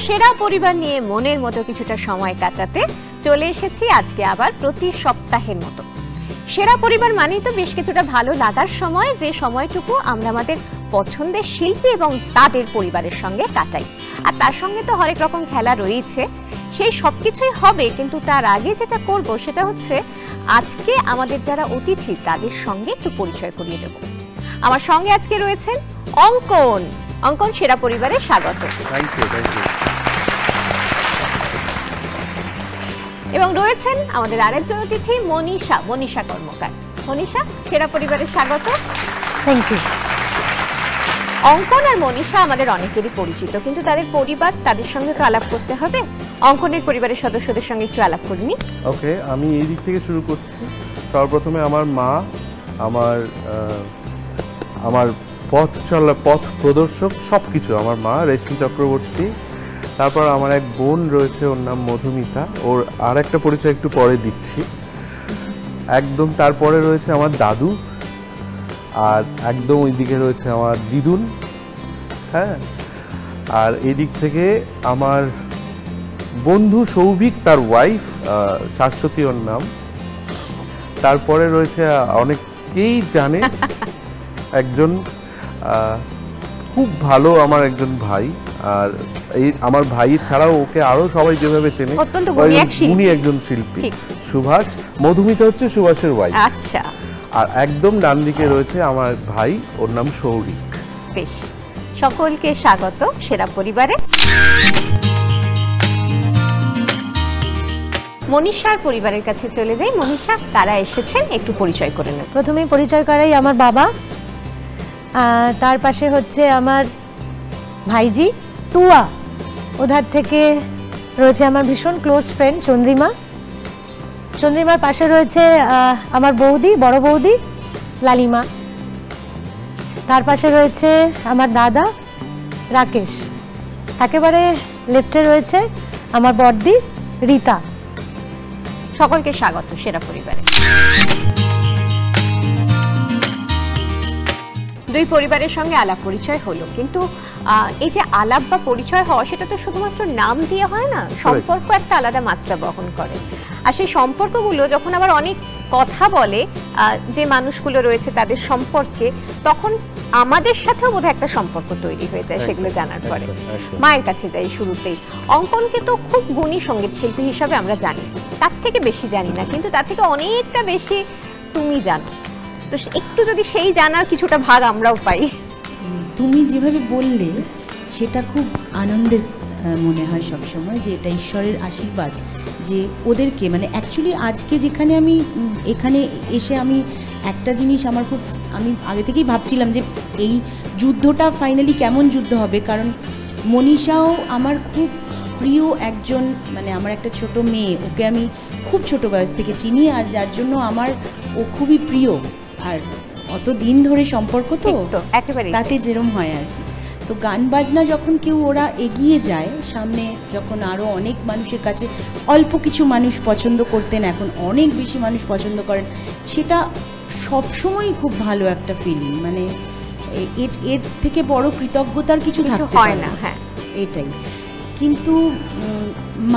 সেরা পরিবার নিয়ে মনের মতো কিছুটা সময় কাটাতে চলে এসেছি আজকে আবার প্রতি সপ্তাহের মতো। সেরা পরিবার মানেই তো বেশ কিছুটা ভালো লাগার সময়, যে সময়টুকু আমরা আমাদের পছন্দের শিল্পী এবং তাদের পরিবারের সঙ্গে কাটাই। আর তার সঙ্গে তো হরেক রকম খেলা রয়েছে, সেই সবকিছুই হবে। কিন্তু তার আগে যেটা করব সেটা হচ্ছে আজকে আমাদের যারা অতিথি তাদের সঙ্গে একটু পরিচয় করিয়ে দেব। আমার সঙ্গে আজকে রয়েছেন অঙ্কন। অঙ্কন, সেরা পরিবারে স্বাগত। Thank you, thank you. এবং রয়েছেন আমাদের আরেকজন অতিথি মনীষা, মনীষা কর্মকার। মনীষা, সেরা পরিবারে স্বাগত। Thank you. অঙ্কন আর মনীষা আমাদের অনেকেরই পরিচিত, কিন্তু তাদের পরিবার, তাদের সঙ্গে তো আলাপ করতে হবে। অঙ্কনের পরিবারের সদস্যদের সঙ্গে একটু আলাপ করে নিই। ওকে, আমি এই দিক থেকে শুরু করছি। সর্বপ্রথমে আমার মা, আমার পথ প্রদর্শক সবকিছু আমার মা, রেশমি চক্রবর্তী। তারপর আমার এক বোন রয়েছে, ওর নাম মধুমিতা। ওর আর একটা পরিচয় একটু পরে দিচ্ছি। একদম তারপরে রয়েছে আমার দাদু, আর একদম ওই দিকে রয়েছে আমার দিদুন। হ্যাঁ, আর এদিক থেকে আমার বন্ধু সৌভিক, তার ওয়াইফ শাশ্বতী ওর নাম। তারপরে রয়েছে অনেকেই জানে একজন খুব ভালো আমার একজন ভাই, আর এই আমার ভাইয়ের ছাড়াও ওকে আরো সবাই যেভাবে চেনে, উনি একজন শিল্পী, সুভাষ। মধুমিতা হচ্ছে সুভাষের ওয়াইফ। আচ্ছা। আর একদম ডান দিকে রয়েছে আমার ভাই, ওর নাম সৌরিক। বেশ, সকলকে স্বাগত সেরা পরিবারে। মনীষার পরিবারের কাছে চলে যাই। মনীষা, কারা এসেছেন একটু পরিচয় করে নেন। প্রথমে পরিচয় করাই আমার বাবা, তার পাশে হচ্ছে আমার ভাইজি টুয়া, ওধার থেকে রয়েছে আমার ভীষণ ক্লোজ ফ্রেন্ড চন্দ্রিমা। চন্দ্রিমার পাশে রয়েছে আমার বৌদি, বড় বৌদি লালিমা। তার পাশে রয়েছে আমার দাদা রাকেশ। একেবারে লেফটে রয়েছে আমার বড়দি রীতা। সকলকে স্বাগত সেরা পরিবারে। দুই পরিবারের সঙ্গে আলাপ পরিচয় হলো, কিন্তু এই যে আলাপ বা পরিচয় হওয়া, সেটা তো শুধুমাত্র নাম দিয়ে হয় না, সম্পর্ক একটা আলাদা মাত্রা বহন করে। আর সেই সম্পর্কগুলো যখন আবার অনেক কথা বলে যে মানুষগুলো রয়েছে তাদের সম্পর্কে, তখন আমাদের সাথেও বোধহয় একটা সম্পর্ক তৈরি হয়ে যায় সেগুলো জানার পরে। মায়ের কাছে যাই শুরুতেই। অঙ্কনকে তো খুব গুণী সঙ্গীত শিল্পী হিসাবে আমরা জানি, তার থেকে বেশি জানি না, কিন্তু তার থেকে অনেকটা বেশি তুমি জানো। তো একটু যদি সেই জানার কিছুটা ভাগ আমরাও পাই। তুমি যেভাবে বললে সেটা খুব আনন্দের মনে হয় সবসময়, যে এটা ঈশ্বরের আশীর্বাদ যে ওদেরকে, মানে অ্যাকচুয়ালি আজকে যেখানে আমি এখানে এসে আমি একটা জিনিস আমি আগে থেকেই ভাবছিলাম যে এই যুদ্ধটা ফাইনালি কেমন যুদ্ধ হবে, কারণ মনীষাও আমার খুব প্রিয় একজন, মানে আমার একটা ছোট মেয়ে, ওকে আমি খুব ছোট বয়স থেকে চিনি, আর যার জন্য আমার ও খুবই প্রিয়। আর অত দিন ধরে সম্পর্ক তো একেবারে তাতে যেরম হয় আর কি। তো গান বাজনা যখন কেউ ওরা এগিয়ে যায় সামনে, যখন আরও অনেক মানুষের কাছে, অল্প কিছু মানুষ পছন্দ করতেন, এখন অনেক বেশি মানুষ পছন্দ করেন, সেটা সবসময়ই খুব ভালো একটা ফিলিং। মানে এর থেকে বড় কৃতজ্ঞতার কিছু থাকতে হয় না। হ্যাঁ, এটাই। কিন্তু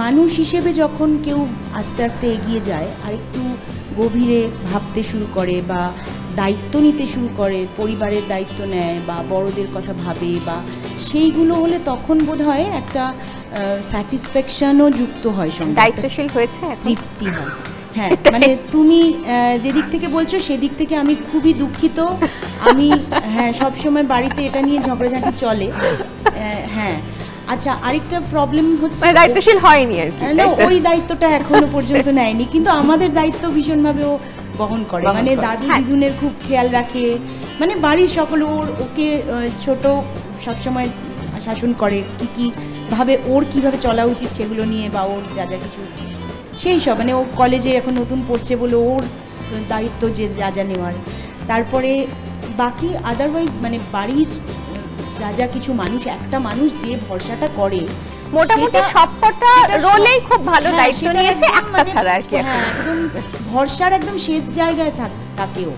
মানুষ হিসেবে যখন কেউ আস্তে আস্তে এগিয়ে যায়, আর একটু গভীরে ভাবতে শুরু করে বা দায়িত্ব নিতে শুরু করে, পরিবারের দায়িত্ব নেয় বা বড়দের কথা ভাবে, বা সেইগুলো হলে তখন বোধ হয় একটা স্যাটিসফ্যাকশনও যুক্ত হয়, সঙ্গে দায়িত্বশীল হয়েছে, তৃপ্তি হয়। হ্যাঁ, মানে তুমি যেদিক থেকে বলছো সেদিক থেকে আমি খুবই দুঃখিত। আমি সবসময় বাড়িতে এটা নিয়ে ঝগড়াঝাঁটি চলে। হ্যাঁ, আচ্ছা, আরেকটা প্রবলেম হচ্ছে দায়িত্বশীল হয়নি আর কি, না, ওই দায়িত্বটা এখনো পর্যন্ত নেয়নি, কিন্তু আমাদের দায়িত্ব ভীষণভাবে ও বহন করে। মানে দাদু দিদুনের খুব খেয়াল রাখে, মানে বাড়ির সকল ওকে ছোট সবসময় শাসন করে, কি ভাবে ওর কিভাবে চলা উচিত সেগুলো নিয়ে, বা ওর যা যা কিছু সেই সব, মানে ও কলেজে এখন নতুন পড়ছে বলে ওর দায়িত্ব যে যা যা নেওয়ার। তারপরে বাকি আদারওয়াইজ মানে বাড়ির যা যা কিছু মানুষ, একটা মানুষ যে ভরসাটা করে মোটামুটি সবকটা রোলেই খুব ভালো দায়িত্ব নিয়েছে, একটা ছাড়া আর কি। একদম ভরসার একদম শেষ জায়গায় থাকেও।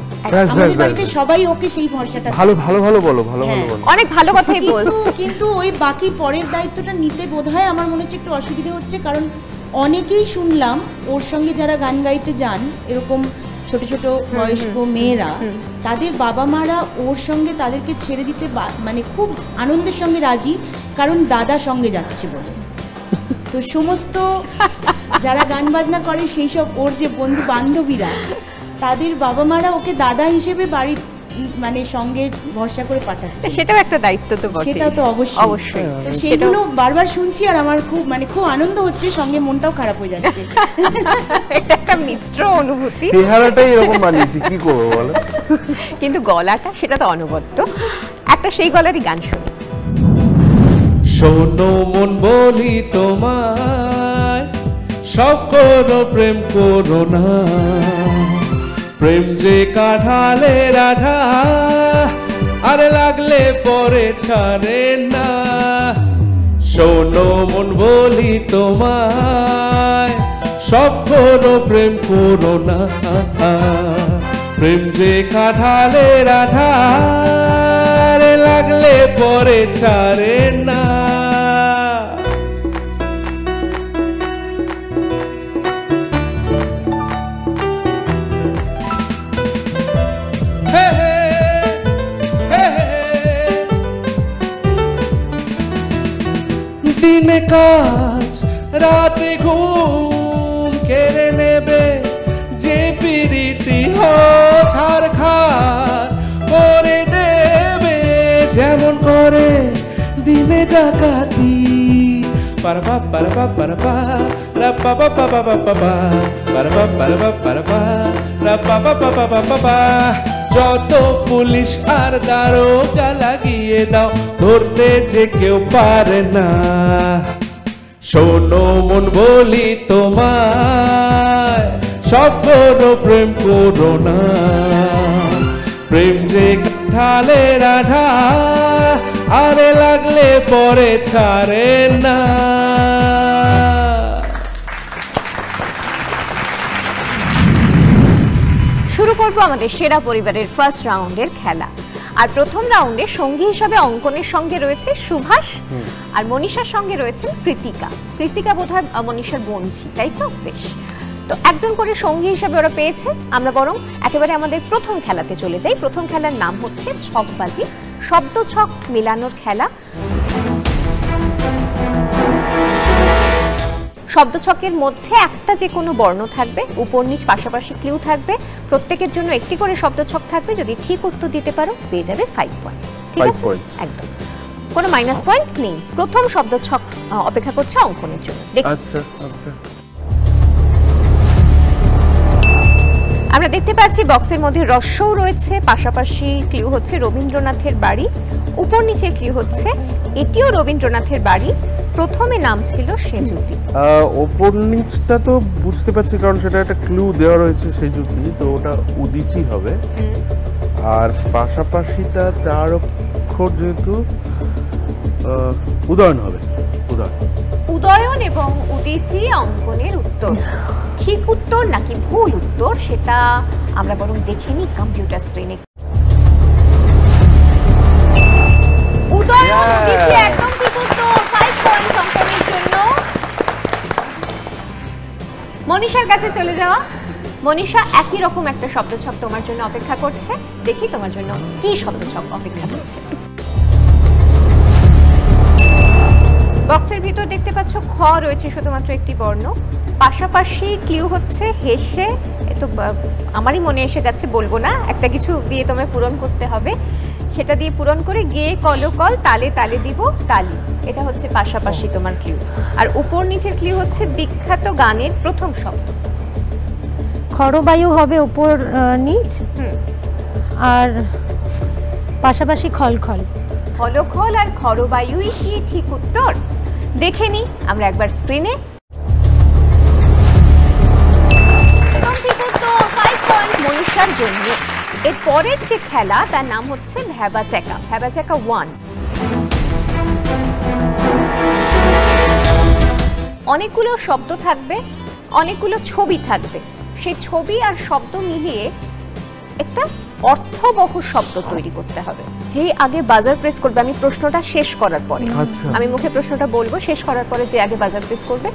আমাদের বাড়িতে সবাই ওকে সেই ভরসাটা ভালো ভালো ভালো বলো, ভালো ভালো বলো, অনেক ভালো কথাই বলছো। কিন্তু ওই বাকি পরের দায়িত্বটা নিতে বোধহয় আমার মনে হচ্ছে একটু অসুবিধা হচ্ছে, কারণ অনেকেই শুনলাম ওর সঙ্গে যারা গান গাইতে যান, এরকম ছোট ছোট বয়স্ক মেয়েরা, তাদের বাবা মারা ওর সঙ্গে তাদেরকে ছেড়ে দিতে মানে খুব আনন্দের সঙ্গে রাজি, কারণ দাদা সঙ্গে যাচ্ছে বলে। তো সমস্ত যারা গান বাজনা করে সেই সব ওর যে বন্ধু বান্ধবীরা, তাদের বাবা মারা ওকে দাদা হিসেবে বাড়ি মানে সঙ্গে ভরসা করে পাঠাচ্ছে। সেটাও একটা দায়িত্ব তো বটে। সেটা তো অবশ্যই অবশ্যই। তো সেইগুলো বারবার শুনছি আর আমার খুব মানে খুব আনন্দ হচ্ছে, সঙ্গে মনটাও খারাপ হয়ে যাচ্ছে। এটা একটা মিশ্র অনুভূতি। চেহারাটাই এরকম বানিয়েছি, কি করবো বলো। কিন্তু গলাটা সেটা তো অনবদ্য। একটা সেই গলারই গান শুনি। শোনো মন বলি তোমায়, সব করো প্রেম করো না, প্রেম যে কাঠালে রাধা, আর লাগলে পরে ছাড়ে না। শোনো মন বলি তোমায়, সব করো প্রেম করো না, প্রেম যে কাঠালে রাধা, আর লাগলে পরে ছাড়ে না। দিনে কাজ রাতে ঘুম কেড়ে নেবে, যে প্রীতি ছাড় খার করে দেবে, যেমন করে দিনে ডাকাতি। পারবা পারবা পারবা রাপা পাপা পাপা পাপা পারবা পারবা পারবা রাপা পাপা পাপা পাপা। যত পুলিশ আর দারোগা লাগিয়ে দাও, ধরতে যে কেউ পারে না। শোনো মন বলি তোমায়, সব করো প্রেম করো না, প্রেম যে কাঠালে রাধা, আরে লাগলে পরে ছাড়ে না। শুরু করব আমাদের সেরা পরিবারের ফার্স্ট রাউন্ডের খেলা। আর প্রথম রাউন্ডে সঙ্গী হিসাবে অঙ্কনের সঙ্গে রয়েছে সুভাষ, আর মনীষার সঙ্গে রয়েছেন কৃতিকা। কৃতিকা বোধহয় মনীষার বোনঝি, তাই তো? বেশ, তো একজন করে সঙ্গী হিসাবে ওরা পেয়েছে। আমরা বরং একেবারে আমাদের প্রথম খেলাতে চলে যাই। প্রথম খেলার নাম হচ্ছে ছকবাজি, শব্দ ছক মেলানোর খেলা। শব্দ ছকের মধ্যে একটা যে কোনো বর্ণ থাকবে, উপর নিচ পাশাপাশি ক্লু থাকবে, প্রত্যেকের জন্য একটি করে শব্দ ছক থাকবে। যদি ঠিক উত্তর দিতে পারো পেয়ে যাবে 5 পয়েন্টস। ঠিক আছে, একদম কোনো মাইনাস পয়েন্ট নেই। প্রথম শব্দ ছক অপেক্ষা করছে অঙ্কনের জন্য। আচ্ছা আচ্ছা, আমরা দেখতে পাচ্ছি বক্সের মধ্যে রস্যও রয়েছে, পাশাপাশি ক্লু হচ্ছে রবীন্দ্রনাথের বাড়ি, উপর নিচে ক্লু হচ্ছে এটিও রবীন্দ্রনাথের বাড়ি। প্রথমে নাম ছিল সেজুতি। ওপর নিচটা তো বুঝতে পারছি, কারণ সেটা একটা ক্লু দেওয়া রয়েছে সেজুতি, তো ওটা উদিচি হবে। আর পাশাপাশিটা 4 অক্ষর যেহেতু উদয়ন হবে। উদয়ন এবং উদিচি অঙ্কনের উত্তর। ঠিক উত্তর নাকি ভুল উত্তর সেটা আমরা বরং দেখে নিই কম্পিউটার স্ক্রিনে। উদয়ন উদিচি একদম ঠিক উত্তর, 5 পয়েন্ট অঙ্কনের জন্য। মনীষার কাছে চলে যাওয়া। মনীষা, একই রকম একটা শব্দছক তোমার জন্য অপেক্ষা করছে। দেখি তোমার জন্য কি শব্দছক অপেক্ষা করছে। বক্সের ভিতর দেখতে পাচ্ছ খ রয়েছে শুধুমাত্র একটি বর্ণ, পাশাপাশি ক্লু হচ্ছে হেসে। তো আমারই মনে এসে যাচ্ছে, বলবো না, একটা কিছু দিয়ে তোমায় পূরণ করতে হবে। সেটা দিয়ে পূরণ করে গেয়ে কল কল তালে তালে দিব তালি, এটা হচ্ছে পাশাপাশি তোমার ক্লু। আর উপর নিচের ক্লু হচ্ছে বিখ্যাত গানের প্রথম শব্দ। খরবায়ু হবে উপর নিচ, আর পাশাপাশি খলখল। খলখল আর খরবায়ুই কি ঠিক উত্তর? দেখে নি আমরা একবার স্ক্রিনে। ঠিক উত্তর, 5 পয়েন্ট মনীষার জন্য। এর পরের যে খেলা তার নাম হচ্ছে ভ্যাবাচ্যাকা। ভ্যাবাচ্যাকা 1। অনেকগুলো শব্দ থাকবে, অনেকগুলো ছবি থাকবে, সেই ছবি আর শব্দ মিলিয়ে একটা অর্থবহ শব্দ তৈরি করতে হবে। যে আগে বাজার প্রেস করবে, আমি প্রশ্নটা শেষ করার পরে, আমি মুখে প্রশ্নটা বলবো, শেষ করার পরে যে আগে বাজার প্রেস করবে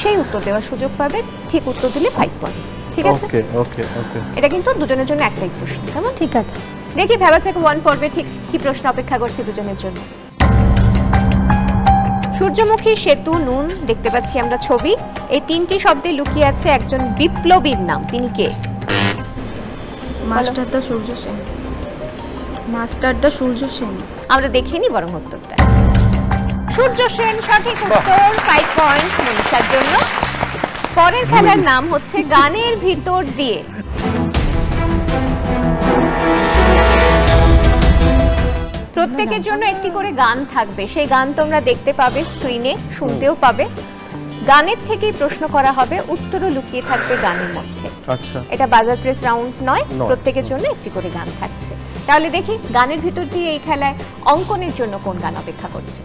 সেই উত্তর দেওয়ার সুযোগ পাবে। ঠিক উত্তর দিলে 5 পয়েন্টস। ঠিক আছে? ওকে ওকে ওকে। এটা কিন্তু দুজনের জন্য একটাই প্রশ্ন, কেমন? ঠিক আছে। দেখি ভ্যাবাচ্যাকা 1 পর্বে ঠিক কি প্রশ্ন অপেক্ষা করছে দুজনের জন্য। সূর্যমুখী, সেতু, নুন দেখতে পাচ্ছি আমরা ছবি। এই 3টি শব্দে লুকিয়ে আছে একজন বিপ্লবীর নাম। তিনি কে? মাস্টারদা সূর্য সেন। মাস্টারদা সূর্য সেন। আমরা দেখিনি বরং উত্তরটা। সূর্য সেন সঠিক উত্তর, 5 পয়েন্ট মনীষার জন্য। পরের খেলার নাম হচ্ছে গানের ভিতর দিয়ে। প্রত্যেকের জন্য একটি করে গান থাকবে, সেই গান তোমরা দেখতে পাবে স্ক্রিনে, শুনতেও পাবে। গানের থেকেই প্রশ্ন করা হবে, উত্তরও লুকিয়ে থাকবে গানের মধ্যে। আচ্ছা, এটা বাজার প্রেস রাউন্ড নয়, প্রত্যেকের জন্য একটি করে গান থাকছে। তাহলে দেখি গানের ভিতর দিয়ে এই খেলায় অঙ্কনের জন্য কোন গান অপেক্ষা করছে।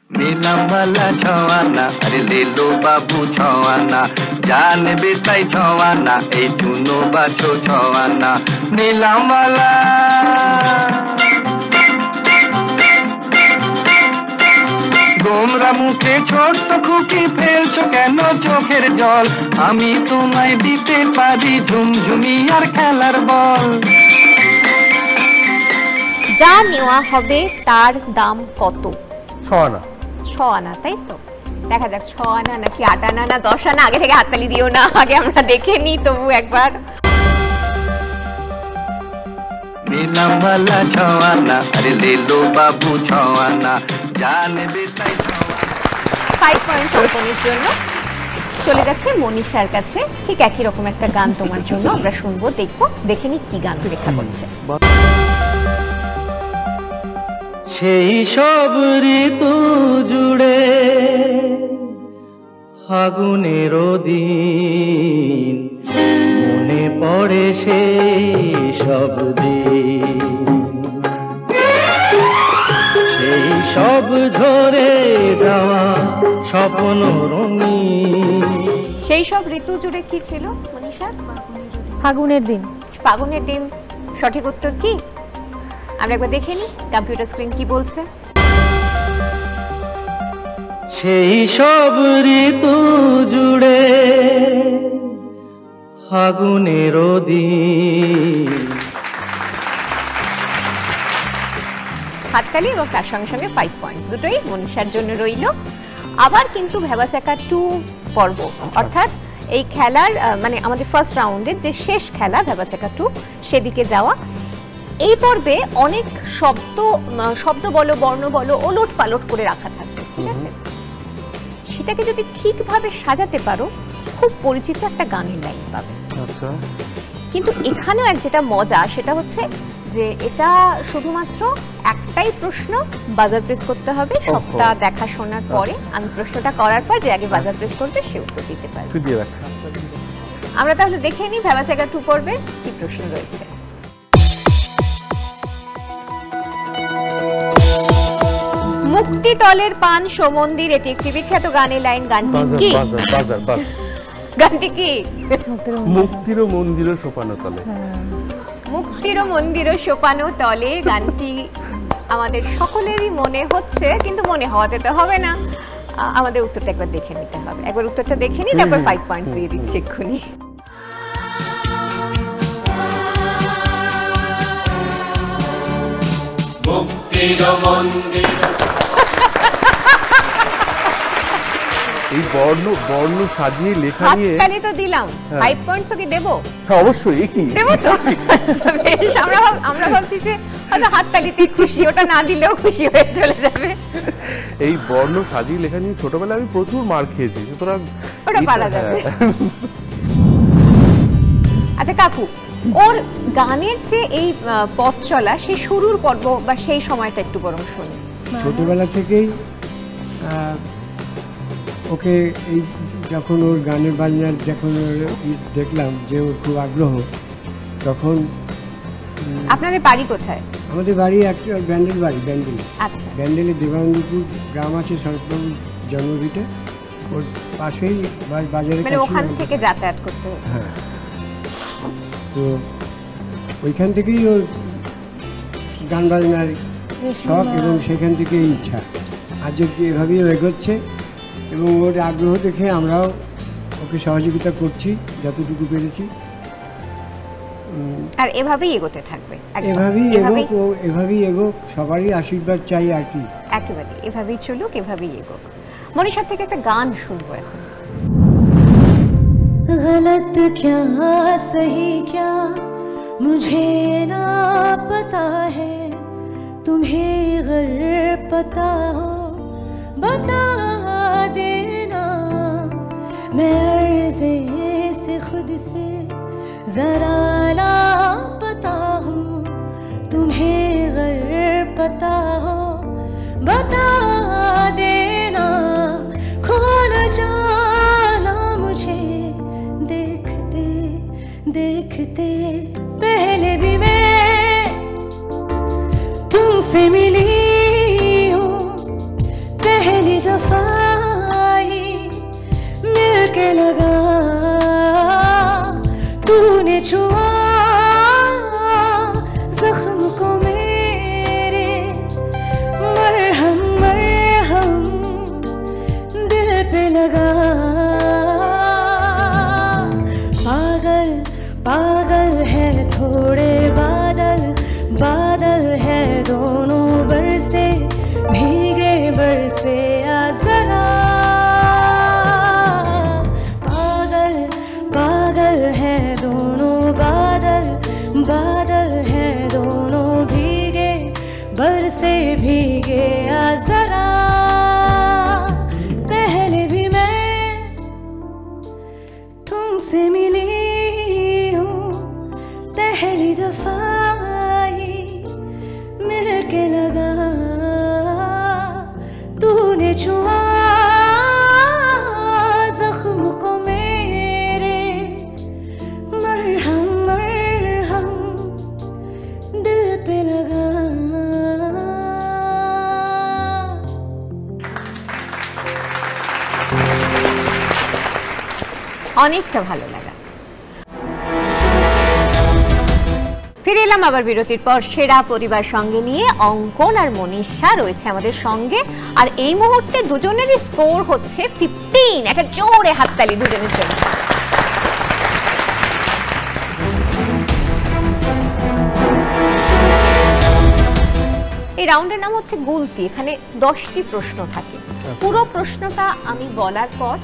নীলামলা ছওয়ানা, আরে লেলো বাবু ছওয়ানা, জানবে তাই ছওয়ানা, এই চুনো বাছো ছওয়ানা। নীলামলা গোমরা মুখে ছোট্ট খুকি, ফেলছো কেন চোখের জল? আমি তোমায় দিতে পারি ঝুমঝুমি আর খেলার বল। যা নেওয়া হবে তার দাম কত? 6 আনা। 6 আনা, তাই তো? দেখা যাক 6 আনা নাকি 8 আনা না 10 আনা। আগে থেকে হাততালি দিও না, আগে আমরা দেখে নিই তবু একবার। নীলামলা ছওয়ানা, আরে লেলো বাবু ছওয়ানা, জানবে তাই ছওয়ানা। 5 পয়েন্ট অঙ্কনের জন্য চলে যাচ্ছে মনীষার কাছে। ঠিক একই রকম একটা গান তোমার জন্য আমরা শুনবো, দেখবো, দেখে নি কি গান অপেক্ষা করছে। সেই সব ঋতু জুড়ে ফাগুনের দিন, মনে পড়ে সেই সব দিন, সেই সব ঝরে যাওয়া স্বপ্ন রঙিন। সেই সব ঋতু জুড়ে কি ছিল মনীষা? ফাগুনের দিন। ফাগুনের দিন সঠিক উত্তর কি? আমরা একবার দেখে নিই কম্পিউটার স্ক্রিন কি বলছে। সেই সব ঋতু জুড়ে ফাগুনের দিন। হাততালি এবং তার সঙ্গে সঙ্গে 5 পয়েন্টস দুটোই মনীষার জন্য রইল। আবার কিন্তু ভ্যাবাচ্যাকা 2 পর্ব, অর্থাৎ এই খেলার মানে আমাদের ফার্স্ট রাউন্ডের যে শেষ খেলা ভ্যাবাচ্যাকা 2, সেদিকে যাওয়া। এই পর্বে অনেক শব্দ বলো, বর্ণ বলো, ওলট পালট করে রাখা থাকবে, ঠিক আছে? সেটাকে যদি ঠিকভাবে সাজাতে পারো, খুব পরিচিত একটা গানের লাইন পাবে। আচ্ছা, কিন্তু এখানেও যেটা মজা সেটা হচ্ছে যে এটা শুধুমাত্র একটাই প্রশ্ন, বাজার প্রেস করতে হবে। সবটা দেখা শোনার পরে আমি প্রশ্নটা করার পর যে আগে বাজার প্রেস করবে সে উত্তর দিতে পারবে। আমরা তাহলে দেখে নিই ভ্যাবাচ্যাকা 2 পর্বে কি প্রশ্ন রয়েছে। মুক্তিতলের পান সমন্দির, এটি একটি বিখ্যাত গানের লাইন। গানটি কি? গানটি কি? মুক্তির মন্দির সোপানো তলে। মুক্তির মন্দির সোপানো তলে গানটি আমাদের সকলেরই মনে হচ্ছে, কিন্তু মনে হওয়াতে তো হবে না, আমাদের উত্তরটা একবার দেখে নিতে হবে। একবার উত্তরটা দেখে নিই, তারপর 5 পয়েন্টস দিয়ে দিচ্ছি এক্ষুনি। এই বর্ণ সাজিয়ে লেখা নিয়ে হাততালি তো দিলাম, 5 পয়েন্টস কি দেব? হ্যাঁ অবশ্যই, কি দেব তো। বেশ, আমরা ভাবছি যে হয়তো হাততালিতে খুশি, ওটা না দিলেও খুশি হয়ে চলে যাবে। এই বর্ণ সাজিয়ে লেখা নিয়ে ছোটবেলায় আমি প্রচুর মার খেয়েছি, সুতরাং ওটা পারা যাবে। আচ্ছা কাকু, ওর গানের যে এই পথ চলা, সেই শুরুর পর্ব বা সেই সময়টা একটু বরং শুনি। ছোটবেলা থেকেই ওকে এই যখন ওর গানের বাজনার যখন দেখলাম যে ওর খুব আগ্রহ, তখন আপনাদের বাড়ি কোথায়? আমাদের বাড়ি একটা ব্যান্ডেল বাড়ি, ব্যান্ডেলে। আচ্ছা, ব্যান্ডেলে দেবানন্দপুর গ্রাম আছে, শরৎবাবু জন্মভিটে, ওর পাশেই বাজারের মানে কাছে। ওখান থেকে যাতায়াত করতে হতো। হ্যাঁ, তো ওইখান থেকেই ওর গান বাজনার শখ এবং সেখান থেকেই ইচ্ছা। আজ অব্দি এভাবেই এগোচ্ছে এবং ওর আগ্রহ দেখে আমরাও ওকে সহযোগিতা করছি যতটুকু পেরেছি। আর এভাবেই এগোতে থাকবে, এভাবেই এগোক, সবারই আশীর্বাদ চাই আর কি। একেবারে এভাবেই চলুক, এভাবেই এগোক। মনীষার থেকে একটা গান শুনবো এখন। गलत क्या सही क्या मुझे ना पता है, तुम्हें अगर पता हो बता देना। मैं अर्ज़े से खुद से जरा लापता हूँ, तुम्हें अगर पता हो बता देना। खो न जाना मुझे देखते देखते, पहले भी मैं तुमसे मिली हूँ, पहली दफा ही मिलके लगा तूने छुआ जख्म को मेरे, मरहम मरहम दिल पे लगा। पागल पागल है थोड़े बादल, बादल है दोनों बरसे भीगे बरसे आ जरा। पागल पागल है दोनों बादल, बादल है दोनों भीगे बरसे भीगे आ जरा। पहले भी मैं तुमसे मिली हूँ, पहली दफा ही मिलके लगा तूने छुआ जख्म को मेरे, मरहम मरहम दिल पे लगा। অনেকটা ভালো লাগা। ফিরে এলাম আবার বিরতির পর। সেরা পরিবার সঙ্গে নিয়ে অঙ্কন আর মনীষা রয়েছে আমাদের সঙ্গে। আর এই মুহূর্তে দুজনেরই স্কোর হচ্ছে 15। একটা জোরে হাততালি দুজনের জন্য। এই রাউন্ডের নাম হচ্ছে গুলতি। এখানে 10টি প্রশ্ন থাকে। পুরো প্রশ্নটা আমি বলার পর,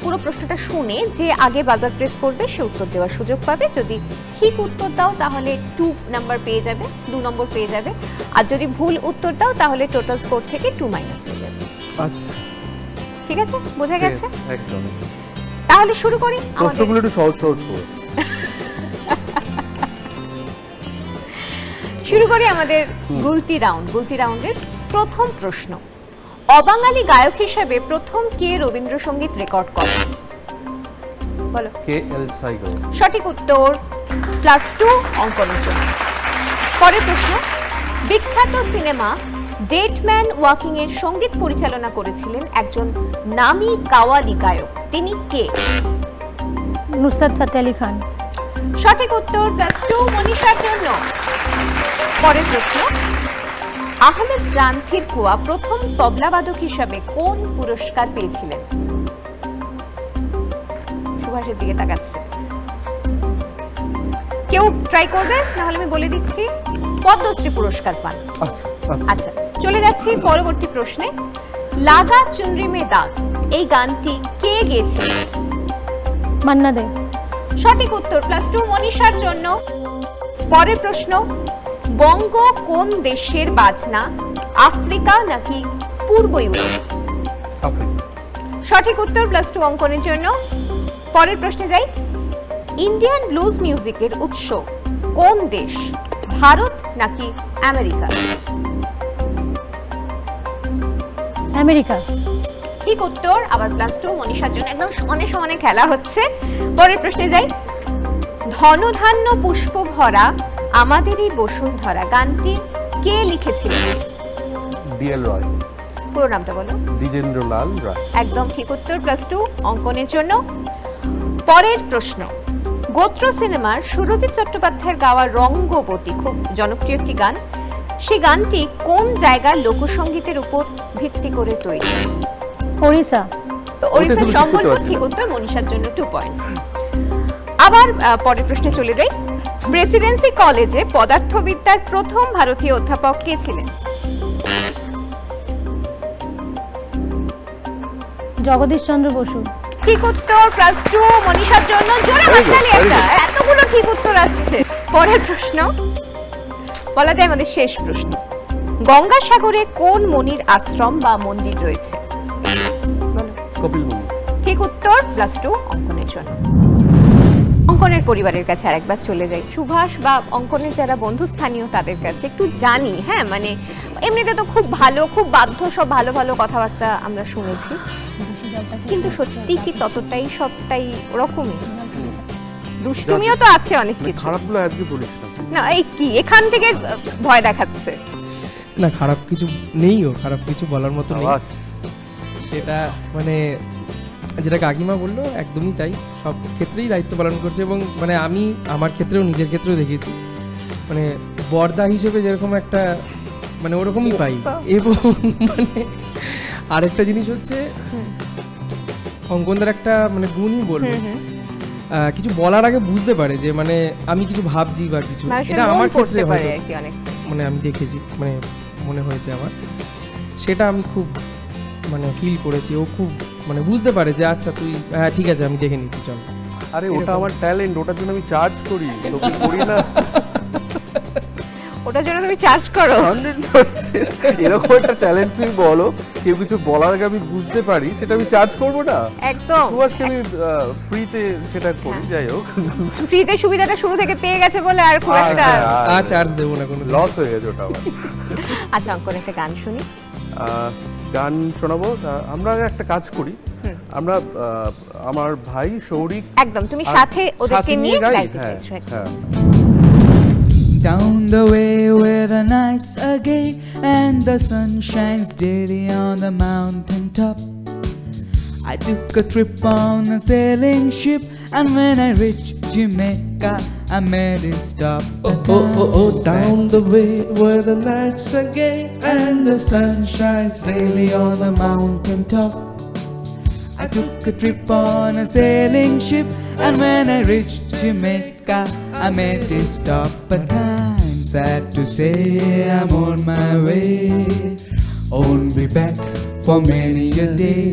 পুরো প্রশ্নটা শুনে যে আগে বাজার প্রেস করবে সে উত্তর দেওয়ার সুযোগ পাবে। যদি ঠিক উত্তর দাও তাহলে 2 নাম্বার পেয়ে যাবে, 2 নম্বর পেয়ে যাবে। আর যদি ভুল উত্তর দাও তাহলে টোটাল স্কোর থেকে 2 মাইনাস হয়ে যাবে। আচ্ছা, ঠিক আছে, বোঝা গেছে? একদম। তাহলে শুরু করি। প্রশ্নগুলো একটু সহজ সহজ করে শুরু করি আমাদের গুলতি রাউন্ড। গুলতি রাউন্ডের প্রথম প্রশ্ন, অবাঙালি গায়ক হিসেবে প্রথম কে রবীন্দ্রসঙ্গীত রেকর্ড করেন? বলো। KL সাইগল। সঠিক উত্তর, +2 অঙ্কনের জন্য। পরের প্রশ্ন, বিখ্যাত সিনেমা ডেটম্যান ওয়াকিং এর সঙ্গীত পরিচালনা করেছিলেন একজন নামী কাওয়ালি গায়ক, তিনি কে? নুসরাত ফাতে আলী খান। সঠিক উত্তর, +2 মনীষার জন্য। পরের প্রশ্ন, আহমেদ জান্থির কুয়া প্রথম তবলাবাদক হিসাবে কোন পুরস্কার পেয়েছিলেন? সুভাষের দিকে তাকাচ্ছে। কেউ ট্রাই করবে? নাহলে আমি বলে দিচ্ছি, পদ্মশ্রী পুরস্কার পান। আচ্ছা, চলে যাচ্ছি পরবর্তী প্রশ্নে। লাগা চুনরি মে দাগ এই গানটি কে গেয়েছিলেন? মান্না দে। সঠিক উত্তর, +2 মনীষার জন্য। পরের প্রশ্ন, বঙ্গ কোন দেশের বাজনা, আফ্রিকা নাকি পূর্ব ইউরোপ? আফ্রিকা। সঠিক উত্তর, +2 অঙ্কনের জন্য। পরের প্রশ্নে যাই, ইন্ডিয়ান ব্লুজ মিউজিকের উৎস কোন দেশ, ভারত নাকি আমেরিকা? আমেরিকা। ঠিক উত্তর, আবার +2 মনীষার জন্য। একদম সমানে সমানে খেলা হচ্ছে। পরের প্রশ্নে যাই। ধনধান্য পুষ্প ভরা আমাদেরই বসুন্ধরা গানটি কে লিখেছিলেন? ডিএল রয়। পুরো নামটা বলো। দ্বিজেন্দ্রলাল রায়। একদম ঠিক উত্তর, +2 অঙ্কনের জন্য। পরের প্রশ্ন। গোত্র সিনেমার সুরজিৎ চট্টোপাধ্যায়ের গাওয়া রঙ্গবতী খুব জনপ্রিয় একটি গান, সেই গানটি কোন জায়গার লোকসঙ্গীতের উপর ভিত্তি করে তৈরি? ওড়িশা। তো ওড়িশা সম্বলপুর ঠিক উত্তর, মনীষার জন্য 2 পয়েন্ট। আবার পরের প্রশ্নে চলে যাই। প্রেসিডেন্সি কলেজে পদার্থবিদ্যার প্রথম ভারতীয় অধ্যাপক কে ছিলেন? জগদীশ চন্দ্র বসু। ঠিক উত্তর, +2 মনীষার জন্য। জোরে হাততালি একটা, এতগুলো ঠিক উত্তর আসছে। পরের প্রশ্ন, বলা যায় আমাদের শেষ প্রশ্ন। গঙ্গাসাগরে কোন মুনির আশ্রম বা মন্দির রয়েছে? কপিল মুনি। ঠিক উত্তর, +2 অঙ্কনের জন্য। অঙ্কনের পরিবারের কাছে আরেকবার চলে যাই। সুভাষ বা অঙ্কনের যারা বন্ধুস্থানীয় তাদের কাছে একটু জানি। হ্যাঁ, মানে এমনিতে তো খুব ভালো, খুব বাধ্য, সব ভালো ভালো কথাবার্তা আমরা শুনেছি, কিন্তু সত্যি কি ততটাই সবটাই ওরকমই? দুষ্টুমিও তো আছে অনেক কিছু। খারাপগুলো আজকে বলিস না। না, এই কি এখান থেকে ভয় দেখাচ্ছে? না, খারাপ কিছু নেই, ও খারাপ কিছু বলার মতো নেই। সেটা মানে যেটা কাকিমা বললো একদমই তাই, সব ক্ষেত্রেই দায়িত্ব পালন করছে। এবং মানে আমি আমার ক্ষেত্রেও, নিজের ক্ষেত্রেও দেখেছি, মানে বর্দা হিসেবে যেরকম একটা মানে ওরকমই পাই। এবং মানে আরেকটা জিনিস হচ্ছে অঙ্কনদার একটা মানে গুণই বলবো, কিছু বলার আগে বুঝতে পারে যে মানে আমি কিছু ভাবছি বা কিছু, এটা আমার ক্ষেত্রে হয়তো মানে আমি দেখেছি, মানে মনে হয়েছে আমার, সেটা আমি খুব মানে ফিল করেছি। ও খুব মানে বুঝতে পারে যে আচ্ছা তুই, হ্যাঁ ঠিক আছে আমি দেখে নিচ্ছি, চল। আরে ওটা আমার ট্যালেন্ট, ওটার জন্য আমি চার্জ করি, তোকে করি না। ওটার জন্য তুমি চার্জ করো? 100%। এরকম একটা ট্যালেন্ট তুমি বলো, কেউ কিছু বলার আগে আমি বুঝতে পারি, সেটা আমি চার্জ করবো না? একদম। আজকে আমি ফ্রিতে সেটা করি, যাই হোক। ফ্রিতে সুবিধাটা শুরু থেকে পেয়ে গেছে বলে আর খুব একটা আর চার্জ দেবো না, কোনো লস হয়ে গেছে ওটা আমার। আচ্ছা, অঙ্কন একটা গান শুনি। গান শোনাবো। আমরা একটা কাজ করি, আমরা আমার ভাই শৌরিক, একদম তুমি সাথে ওদেরকে নিয়ে গাইতে চাইছো। হ্যাঁ। Down the way where the nights are gay and the sun shines daily on the mountain top, I took a trip on a sailing ship, and when I reached Jamaica I made it stop. Down the way where the nights are gay and the sun shines daily on the mountain top, I took a trip on a sailing ship, and when I reached Jamaica I made it stop. But I'm sad to say I'm on my way, won't be back for many a day.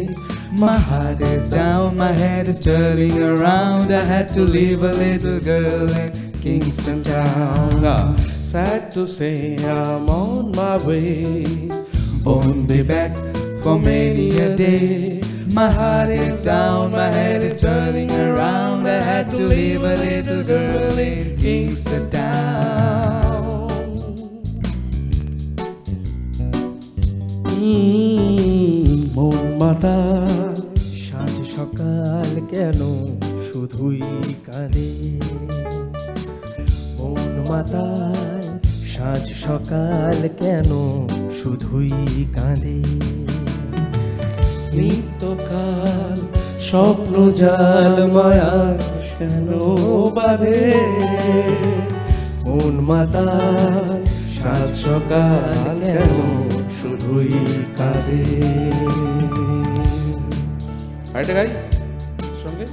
My heart is down, my head is turning around. I had to leave a little girl in Kingston town. Sad to say I'm on my way, won't be back for many a day. My heart is down, my head is turning around. I had to leave a little girl in Kingston town. মন মাতাল সাঁঝ সকাল কেন শুধুই কাঁদে, মন মাতাল সাঁঝ সকাল কেন শুধুই কাঁদে, নিত্যকাল স্বপ্ন জাল মায়ার কেন বাঁধে, মন মাতাল সাত সকাল কেন শুধুই কাঁদে। আরেকটা গাই সঙ্গে।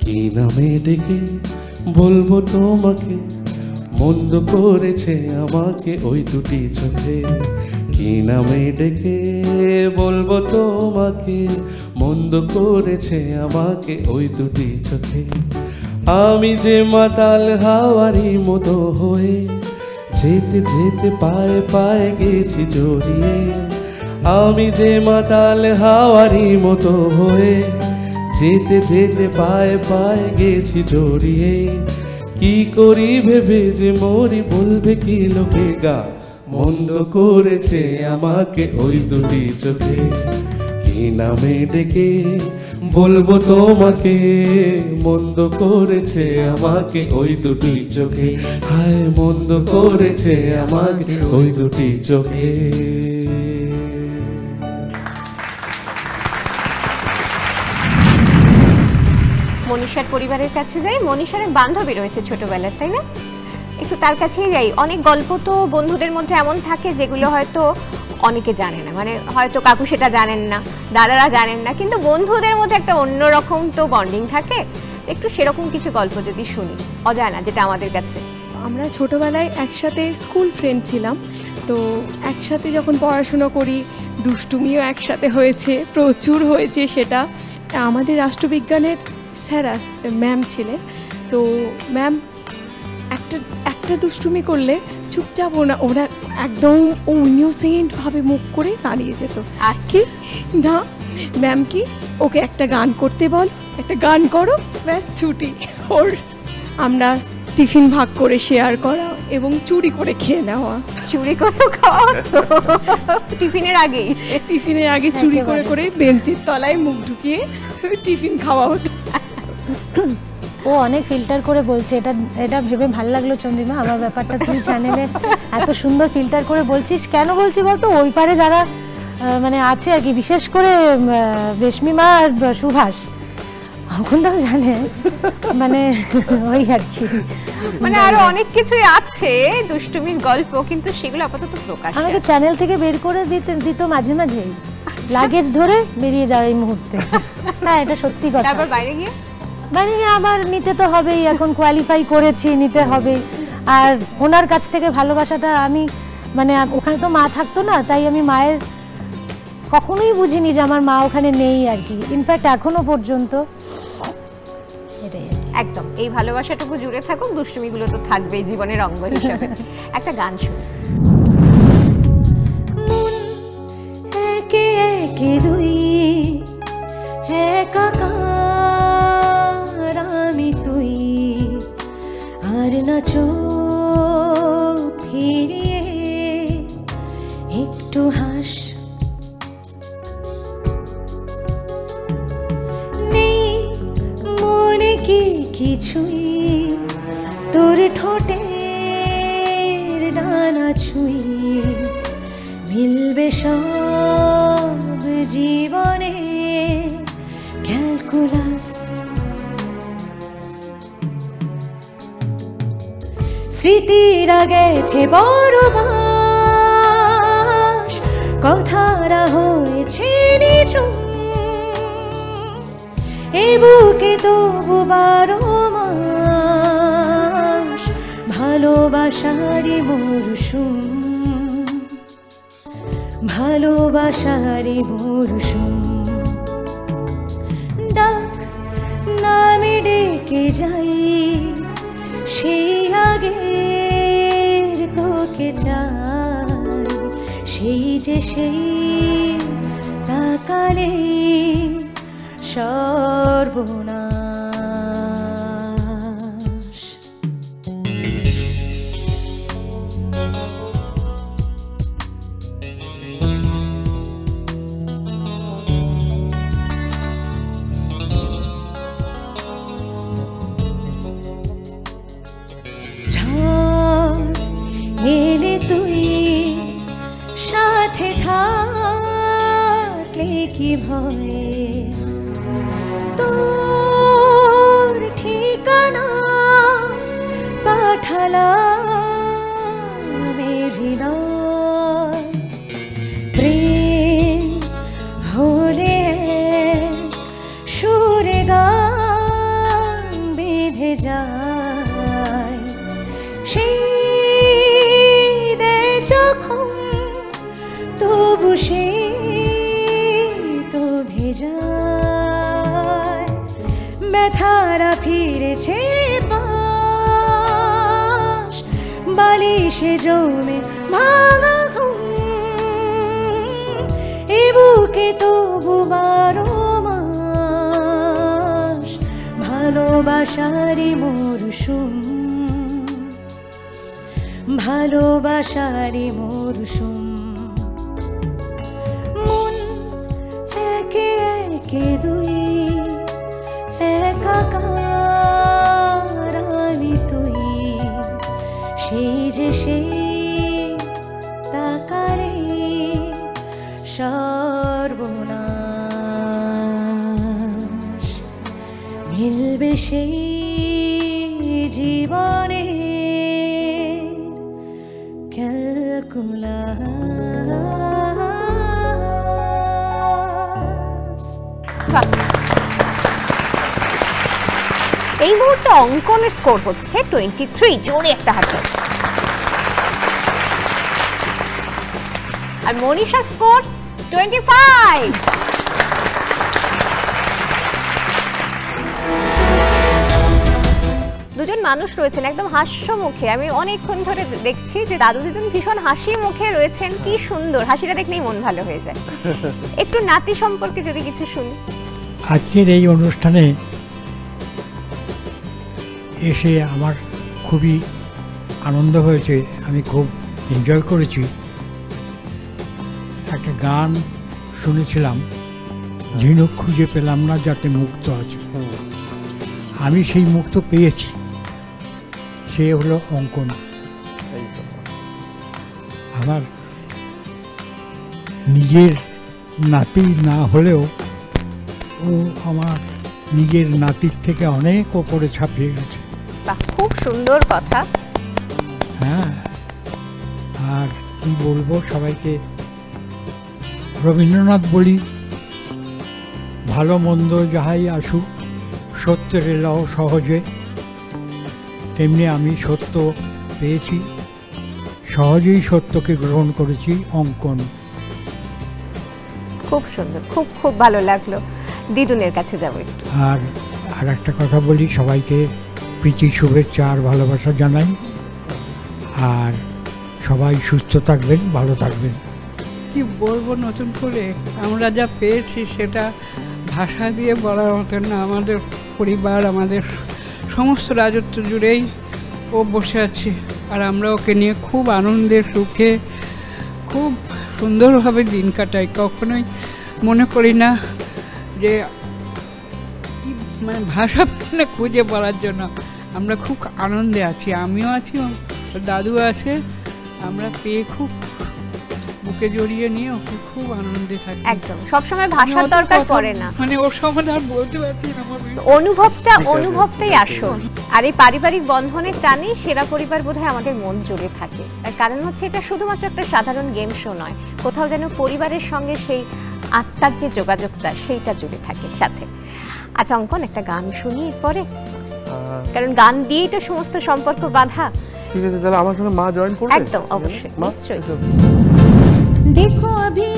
কি নামে ডেকে বলবো তোমাকে, মন্দ করেছে আমাকে ওই দুটি চোখে। কি নামে ডেকে বলবো তোমাকে, মন্দ করেছে আমাকে ওই দুটি চোখে। আমি যে মাতাল হাওয়ারি মতো হয়ে যেতে যেতে পায়ে পায়ে গেছি জড়িয়ে। আমি যে মাতাল হাওয়ারি মতো হয়ে যেতে যেতে পায়ে পায়ে গেছি জড়িয়ে। কি করি ভেবে যে মরি, বলবে কি লোকে গা, মন্দ করেছে আমাকে ওই দুটি চোখে। কি নামে ডেকে বলবো তোমাকে, মন্দ করেছে আমাকে ওই দুটি চোখে, হায় মন্দ করেছে আমাকে ওই দুটি চোখে। মনীষার পরিবারের কাছে যাই। মনীষার এক বান্ধবী রয়েছে ছোটবেলার, তাই না? একটু তার কাছেই যাই। অনেক গল্প তো বন্ধুদের মধ্যে এমন থাকে যেগুলো হয়তো অনেকে জানে না, মানে হয়তো কাকু সেটা জানেন না, দাদারা জানেন না, কিন্তু বন্ধুদের মধ্যে একটা অন্যরকম তো বন্ডিং থাকে। একটু সেরকম কিছু গল্প যদি শুনি, অজানা যেটা আমাদের কাছে। আমরা ছোটোবেলায় একসাথে স্কুল ফ্রেন্ড ছিলাম, তো একসাথে যখন পড়াশুনো করি দুষ্টুমিও একসাথে হয়েছে, প্রচুর হয়েছে। সেটা আমাদের রাষ্ট্রবিজ্ঞানের স্যার ম্যাম ছিলেন, তো ম্যাম একটা দুষ্টুমি করলে চুপচাপ ওরা একদম ইনোসেন্টভাবে মুখ করে দাঁড়িয়ে যেত। কি না ম্যাম কি ওকে একটা গান করতে বল, একটা গান করো, ব্যাস ছুটি। ওর আমরা টিফিন ভাগ করে শেয়ার করা এবং চুরি করে খেয়ে নেওয়া। চুরি করে খাওয়া টিফিনের আগে চুরি করে করে বেঞ্চের তলায় মুখ ঢুকিয়ে টিফিন খাওয়া হতো। ও অনেক ফিল্টার করে বলছে, এটা ভেবে ভালো লাগলো চন্দ্রিমা। আমার ব্যাপারটা তুই চ্যানেলে এত সুন্দর ফিল্টার করে বলছিস, কেন বলছি বলতো? ওই পারে যারা মানে আছে আর কি, বিশেষ করে রেশমিমা আর সুভাষ, অখনটাও জানে, মানে ওই আর কি, মানে আরো অনেক কিছুই আছে দুষ্টুমির গল্প, কিন্তু সেগুলো আপাতত প্রকাশ আমাকে চ্যানেল থেকে বের করে দিত মাঝে মাঝেই, লাগেজ ধরে বেরিয়ে যাও এই মুহূর্তে। হ্যাঁ, এটা সত্যি কথা। তারপর বাইরে গিয়ে আমার নিতে তো হবেই, এখন কোয়ালিফাই করেছি, নিতে হবে। আর ওনার কাছ থেকে ভালোবাসাটা আমি, মানে ওখানে তো মা থাকতো না, তাই আমি মায়ের কখনোই বুঝিনি যে আমার মা ওখানে নেই আর কি। ইনফ্যাক্ট এখনো পর্যন্ত একদম এই ভালোবাসাটুকু জুড়ে থাকুক, দুষ্টুমিগুলো তো থাকবেই জীবনের অঙ্গ হিসাবে। একটা গান শুনি। একে একে দুই একাকার আমি তুই, আর না চোখ ফিরিয়ে একটু হাস। নেই মনে কি কিছুই, তোর ঠোঁটের ডানা ছুঁই, মিলবে সব জীবনে ক্যালকুলাস। স্মৃতিরা গেছে বড় বাস, কথারা হয়েছে নিঝুম, এই বুকে তবু 12 মাস ভালোবাসারই মরশুম, ভালোবাসারই মরশুম। ডাক নামে ডেকে যাই, সেই আগের তোকে চাই, সেই যে সেই তাকালে সর্বনাশ। এলে তুই সাথে থাকলে কি ভয়ে, তোর ঠিকানা পাঠালাম হৃদয়, প্রেম হলে সুরে গান বেঁধে যায়, সেই যখন তবু সে তো ভেজায়, ব্যথারা ফিরেছে পাশ, বালিশে জমে ভাঙা ঘুম, এ বুকে তবু 12 মাস ভালোবাসারই মরশুম, ভালোবাসারই মরশুম। মন বুকে দুই একাকার আমি তুই সেই যে সেই তাকারে সর্বনাশ মিলবে সেই জীবনে ক্যালকুলাস। এই মুহূর্তে অঙ্কনের স্কোর হচ্ছে 23। জোরে একটা হাতে। আর মনীষা স্কোর 25। দুজন মানুষ রয়েছেন একদম হাস্য মুখে। আমি অনেকক্ষণ ধরে দেখছি যে দাদু দিদুন ভীষণ হাসি মুখে রয়েছেন। কি সুন্দর, হাসিটা দেখলেই মন ভালো হয়ে যায়। একটু নাতি সম্পর্কে যদি কিছু শুনি। আজকের এই অনুষ্ঠানে এসে আমার খুবই আনন্দ হয়েছে, আমি খুব এনজয় করেছি। একটা গান শুনেছিলাম, ঝিনুক খুঁজে পেলাম না যাতে মুক্ত আছে। আমি সেই মুক্ত পেয়েছি, সে হলো অঙ্কন। আমার নিজের নাতি না হলেও ও আমার নিজের নাতির থেকে অনেক ওপরে ছাপিয়ে গেছে। খুব সুন্দর কথা। হ্যাঁ, আর কি বলবো সবাইকে, রবীন্দ্রনাথ বলি, ভালো মন্দ যাহাই আসুক সত্যের এলাও সহজে। তেমনি আমি সত্য পেয়েছি, সহজেই সত্যকে গ্রহণ করেছি। অঙ্কন খুব সুন্দর, খুব খুব ভালো লাগলো। দিদুনের কাছে যাবো একটু। আর একটা কথা বলি, সবাইকে প্রীতি শুভেচ্ছা আর ভালোবাসা জানাই। আর সবাই সুস্থ থাকবেন, ভালো থাকবেন। কি বলবো, নতুন করে আমরা যা পেয়েছি সেটা ভাষা দিয়ে বলার মতো না। আমাদের পরিবার, আমাদের সমস্ত রাজত্ব জুড়েই ও বসে আছে, আর আমরা ওকে নিয়ে খুব আনন্দের সুখে খুব সুন্দরভাবে দিন কাটাই। কখনোই মনে করি না যে মানে ভাষা না খুঁজে বলার জন্য। আমরা খুব আনন্দে আছি, আমিও আছি, দাদু আছে। আমরা পেয়ে খুব বুকে জড়িয়ে নিয়ে ওকে খুব আনন্দে থাকি। একদম, সবসময় ভাষার দরকার পড়ে না, মানে ওর সময় আর বলতে পারছি না। অনুভবটাই আসল। আর এই পারিবারিক বন্ধনের টানে সেরা পরিবার বোধহয় আমাদের মন জুড়ে থাকে। তার কারণ হচ্ছে এটা শুধুমাত্র একটা সাধারণ গেম শো নয়, কোথাও যেন পরিবারের সঙ্গে সেই আত্মার যে যোগাযোগটা সেইটা জুড়ে থাকে সাথে। আচ্ছা অঙ্কন, একটা গান শুনি এরপরে, কারণ গান দিয়েই তো সমস্ত সম্পর্ক বাঁধা। ঠিক আছে, তাহলে আমার সঙ্গে মা জয়েন করবে? একদম, অবশ্যই, নিশ্চয়ই। देखो अभी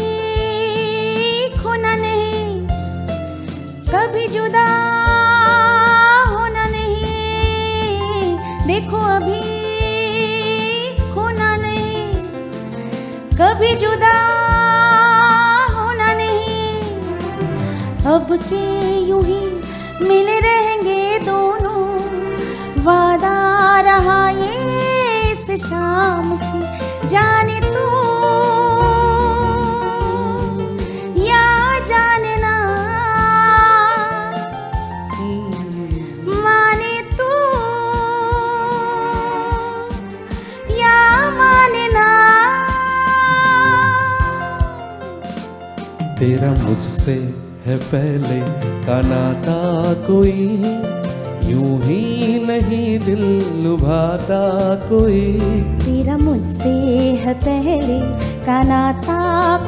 खोना नहीं, कभी जुदा होना नहीं। देखो अभी खोना नहीं, कभी जुदा होना नहीं। अब के यूं ही मिले रहेंगे दोनों, वादा रहा ये इस शाम की। जाने तू तेरा मुझसे है पहले का नाता कोई, यूं ही नहीं दिल लुभाता कोई। तेरा मुझसे है पहले का नाता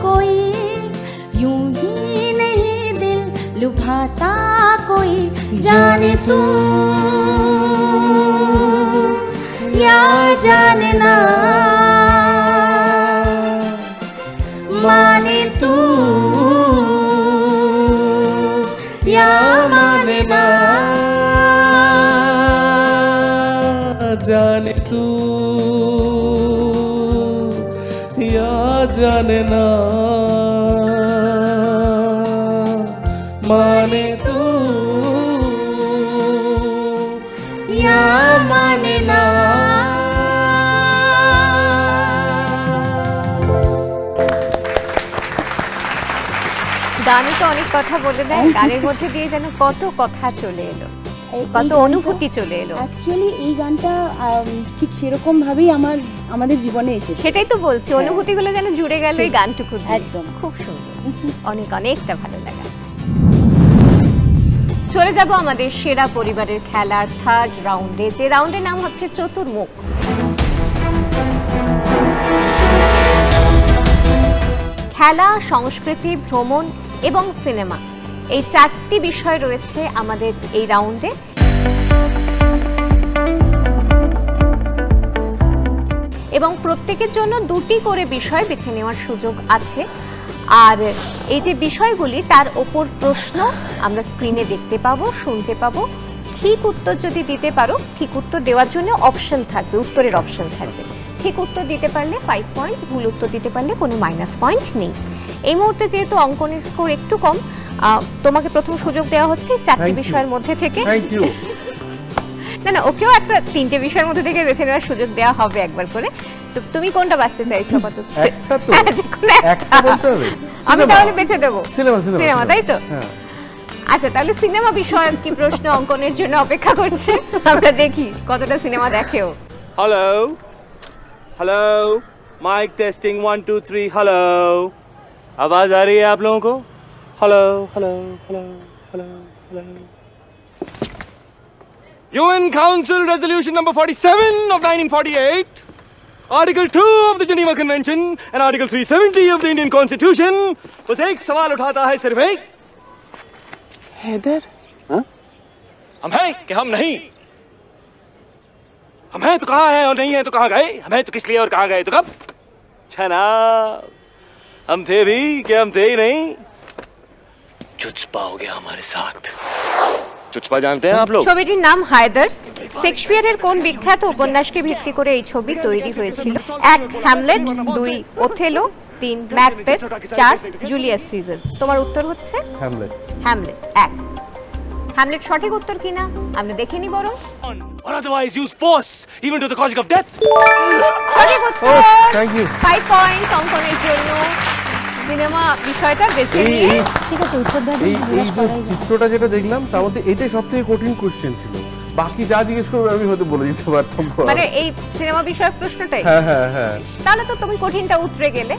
कोई, यूं ही नहीं दिल लुभाता कोई। जाने तू या जाने ना, माने तू या माने ना। जाने तू या जाने ना, माने तू या माने ना। গানে তো অনেক কথা বলে দেয়, গানের মধ্যে দিয়ে যেন কত কথা চলে এলো, কত অনুভূতি চলে এলো। অ্যাকচুয়ালি এই গানটা ঠিক সেরকম ভাবেই আমাদের জীবনে এসেছে। সেটাই তো বলছি, অনুভূতিগুলো যেন জুড়ে গেল এই গানটুকু। একদম খুব সুন্দর, অনেকটা ভালো লাগা। চলে যাব আমাদের সেরা পরিবারের খেলার থার্ড রাউন্ডে, যে রাউন্ডের নাম হচ্ছে চতুর্মুখ। খেলা, সংস্কৃতি, ভ্রমণ এবং সিনেমা, এই 4টি বিষয় রয়েছে আমাদের এই রাউন্ডে। এবং প্রত্যেকের জন্য 2টি করে বিষয় বেছে নেওয়ার সুযোগ আছে। আর এই যে বিষয়গুলি, তার ওপর প্রশ্ন আমরা স্ক্রিনে দেখতে পাবো, শুনতে পাবো। ঠিক উত্তর যদি দিতে পারো, ঠিক উত্তর দেওয়ার জন্য অপশন থাকবে, উত্তরের অপশন থাকবে। ঠিক উত্তর দিতে পারলে 5 পয়েন্ট, ভুল উত্তর দিতে পারলে কোনো মাইনাস পয়েন্ট নেই। এই মুহূর্তে যেহেতু অঙ্কনের স্কোর একটু কম, তোমাকে প্রথম সুযোগ দেওয়া হচ্ছে 4টি বিষয়ের মধ্যে থেকে। না, ওকেও একটা 3টে বিষয়ের মধ্যে থেকে বেছে নেওয়ার সুযোগ দেওয়া হবে একবার করে। তো তুমি কোনটা বাঁচতে চাইছো? আমি তাহলে বেছে দেবো সিনেমা, তাই তো? আচ্ছা, তাহলে সিনেমা বিষয়ক কি প্রশ্ন অঙ্কনের জন্য অপেক্ষা করছে? আমরা দেখি কতটা সিনেমা দেখেও। Hello hello, mike testing 1 2 3। Hello, आवाज आ रही है आप लोगों को? Hello hello hello hello hello. UN Council Resolution number 47 of 1948, Article 2 of the Geneva Convention and Article 370 of the Indian Constitution बस एक सवाल उठाता है, सिर्फ एक। हैदर, हम हैं कि हम नहीं? हम हैं तो कहाँ हैं और नहीं हैं तो कहाँ गए? हम हैं तो किस लिए और कहाँ गए तो कब? जनाब, हम थे भी कि हम थे ही नहीं। चुचपा हो गया हमारे साथ। চুচপা জানতে हैं आप लोग? ছবিটির নাম হায়দার। শেক্সপিয়ারের কোন বিখ্যাত উপন্যাসকে ভিত্তি করে এই ছবি তৈরি হয়েছিল? 1 Hamlet, 2 Othello, 3 Macbeth, 4 Julius Caesar. তোমার উত্তর হচ্ছে হ্যামলেট। হ্যামলেট 1। হ্যামলেট সঠিক উত্তর কিনা আমরা দেখে নিই বরং। Or otherwise use force even to the causing of death. সঠিক উত্তর। Thank you. 5 পয়েন্ট অঙ্কনের জন্য। সিনেমা বিষয়টা বেছে নিয়ে ঠিক আছে, উত্তর দাও। এই যে চিত্রটা যেটা দেখলাম, তার মধ্যে এটাই সবথেকে কঠিন কোশ্চেন ছিল। বাকি যা জিজ্ঞেস করবে আমি হয়তো বলে দিতে পারতাম। মানে এই সিনেমা বিষয়ক প্রশ্নটাই? হ্যাঁ। তাহলে তো তুমি কঠিনটা উতরে গেলে।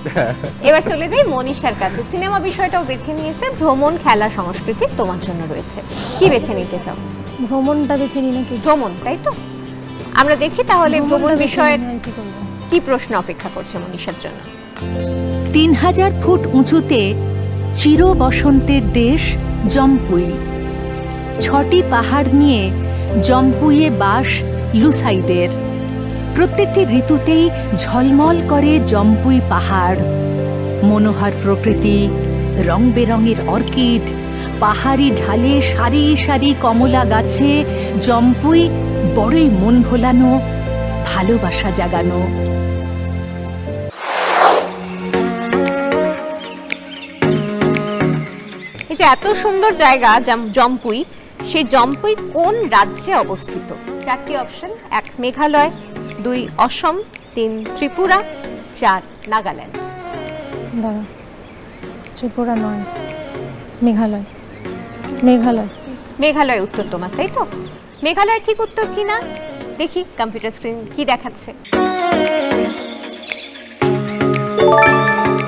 এবার চলে যাই মনীষার কাছে। সিনেমা বিষয়টাও বেছে নিয়েছে, ভ্রমণ, খেলা, সংস্কৃতি তোমার জন্য রয়েছে। কি বেছে নিতে চাও? ভ্রমণটা বেছে নিই নাকি? ভ্রমণ, তাই তো? আমরা দেখি তাহলে ভ্রমণ বিষয়ের কি প্রশ্ন অপেক্ষা করছে মনীষার জন্য। 3000 ফুট উঁচুতে চির বসন্তের দেশ জম্পুই। 6টি পাহাড় নিয়ে জম্পুইয়ে বাস লুসাইদের। প্রত্যেকটি ঋতুতেই ঝলমল করে জম্পুই পাহাড়। মনোহর প্রকৃতি, রং বেরঙের অর্কিড, পাহাড়ি ঢালে সারি সারি কমলা গাছে জম্পুই বড়ই মন ভোলানো, ভালোবাসা জাগানো। এই যে এত সুন্দর জায়গা জম্পুই, সেই জম্পুই কোন রাজ্যে অবস্থিত? 4টি অপশন। 1 মেঘালয়, 2 অসম, 3 ত্রিপুরা, 4 নাগাল্যান্ড। দাঁড়া, ত্রিপুরা নয়, মেঘালয়। মেঘালয়। মেঘালয় উত্তর তোমার, তাই তো? মেঘালয় ঠিক উত্তর কিনা দেখি কম্পিউটার স্ক্রিন কি দেখাচ্ছে।